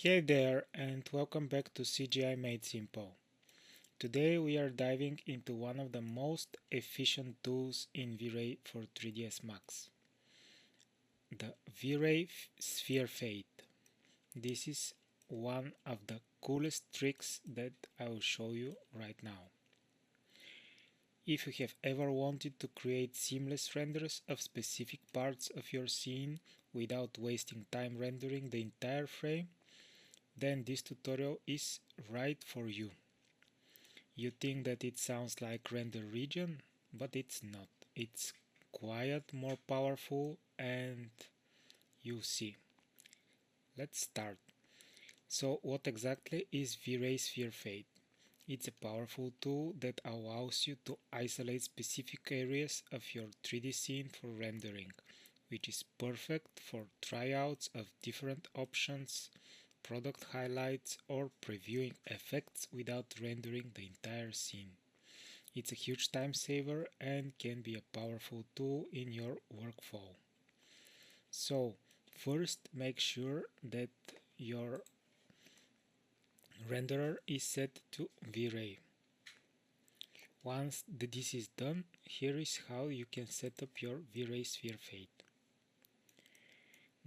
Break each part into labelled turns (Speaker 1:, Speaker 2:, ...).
Speaker 1: Hey there, and welcome back to CGI Made Simple. Today we are diving into one of the most efficient tools in VRay for 3ds Max, the VRaySphereFade. This is one of the coolest tricks that I will show you right now. If you have ever wanted to create seamless renders of specific parts of your scene without wasting time rendering the entire frame, then this tutorial is right for you. You think that it sounds like render region, but it's not. It's quiet, more powerful, and you see. Let's start. So what exactly is VRaySphereFade? It's a powerful tool that allows you to isolate specific areas of your 3D scene for rendering, which is perfect for tryouts of different options, product highlights, or previewing effects without rendering the entire scene. It's a huge time saver and can be a powerful tool in your workflow. So, first make sure that your renderer is set to VRay. Once this is done, here is how you can set up your VRaySphereFade.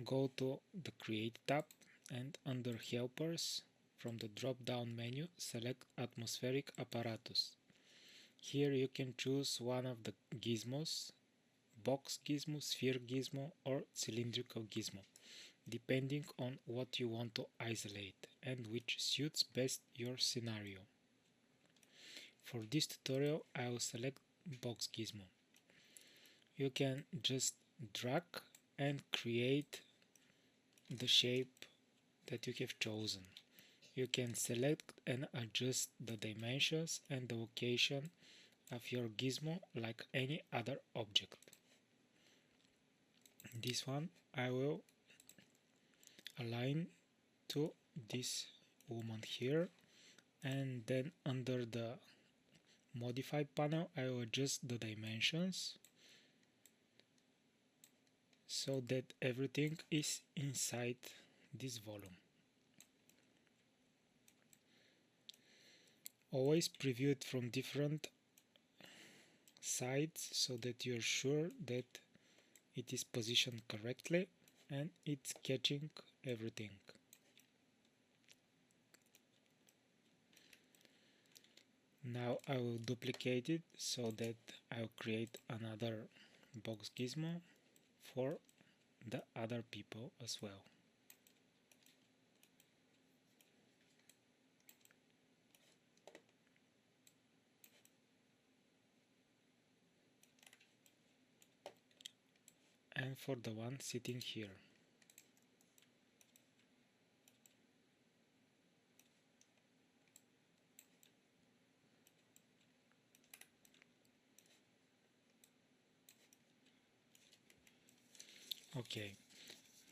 Speaker 1: Go to the Create tab and under Helpers, from the drop-down menu, select Atmospheric Apparatus. Here you can choose one of the gizmos, box gizmo, sphere gizmo, or cylindrical gizmo, depending on what you want to isolate and which suits best your scenario. For this tutorial I will select box gizmo. You can just drag and create the shape that you have chosen. You can select and adjust the dimensions and the location of your gizmo like any other object. This one I will align to this woman here, and then under the modify panel I will adjust the dimensions so that everything is inside this volume. Always preview it from different sides so that you're sure that it is positioned correctly and it's catching everything. Now I will duplicate it so that I'll create another box gizmo for the other people as well. And for the one sitting here. Okay,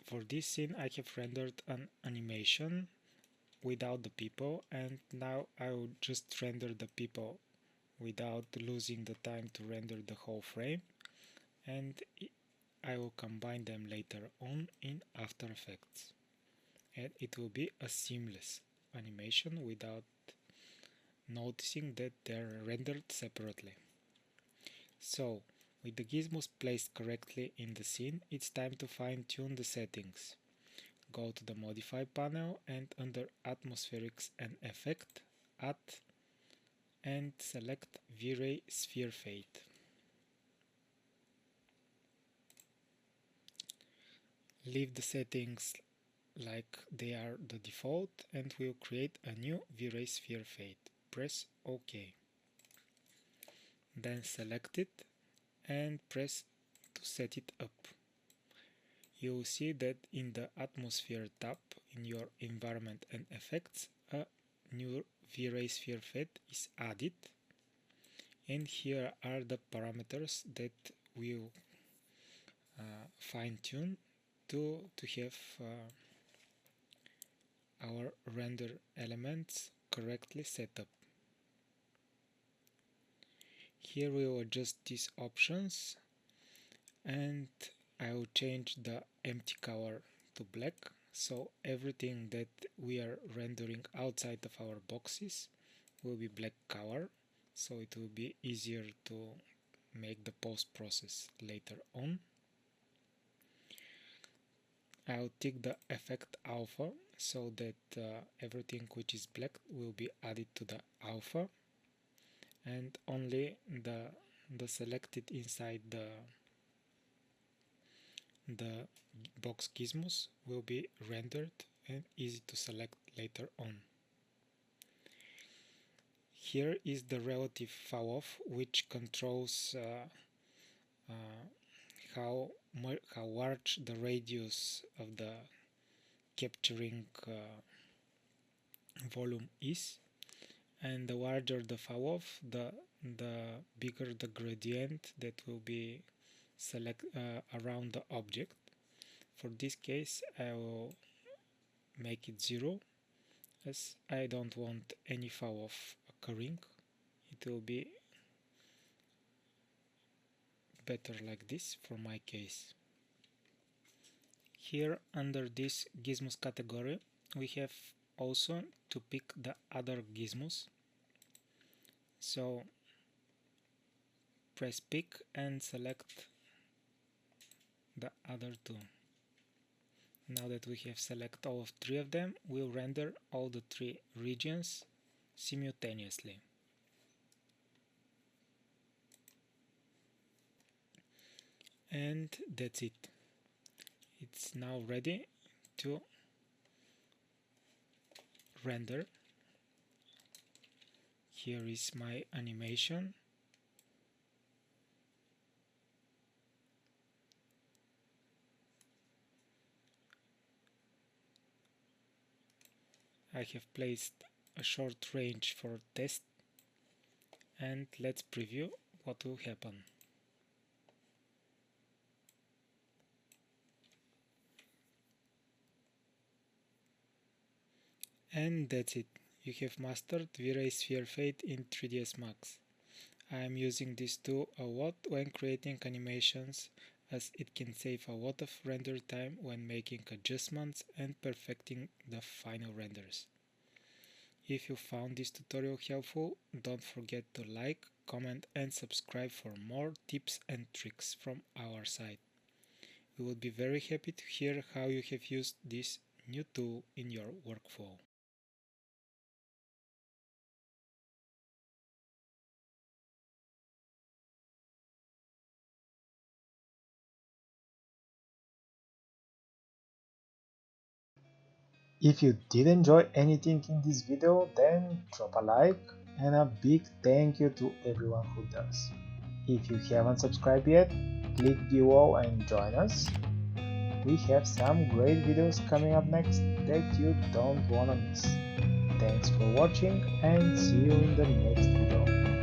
Speaker 1: for this scene I have rendered an animation without the people, and now I will just render the people without losing the time to render the whole frame, and I will combine them later on in After Effects, and it will be a seamless animation without noticing that they're rendered separately. So, with the gizmos placed correctly in the scene, it's time to fine-tune the settings. Go to the Modify panel and under Atmospherics and Effect, Add, and select VRaySphereFade. Leave the settings like they are the default and we'll create a new VRaySphereFade. Press OK. Then select it and press to set it up. You will see that in the Atmosphere tab in your Environment and Effects, a new VRaySphereFade is added, and here are the parameters that we'll fine-tune to have our render elements correctly set up. Here we will adjust these options, and I will change the empty color to black So everything that we are rendering outside of our boxes will be black color, so it will be easier to make the post process later on. I'll tick the effect alpha so that everything which is black will be added to the alpha, and only the selected inside the box gizmos will be rendered and easy to select later on. Here is the relative falloff, which controls how large the radius of the capturing volume is, and the larger the falloff, the bigger the gradient that will be around the object. For this case, I will make it 0, as I don't want any falloff occurring. It will be better like this for my case. Here under this gizmos category, we have also to pick the other gizmos. So press pick and select the other two. Now that we have selected all of 3 of them, we'll render all the 3 regions simultaneously. And that's it. It's now ready to render. Here is my animation. I have placed a short range for test, and let's preview what will happen. And that's it. You have mastered VRaySphereFade in 3ds Max. I am using this tool a lot when creating animations, as it can save a lot of render time when making adjustments and perfecting the final renders. If you found this tutorial helpful, don't forget to like, comment and subscribe for more tips and tricks from our side. We would be very happy to hear how you have used this new tool in your workflow. If you did enjoy anything in this video, then drop a like, and a big thank you to everyone who does. If you haven't subscribed yet, click below and join us. We have some great videos coming up next that you don't wanna miss. Thanks for watching and see you in the next video.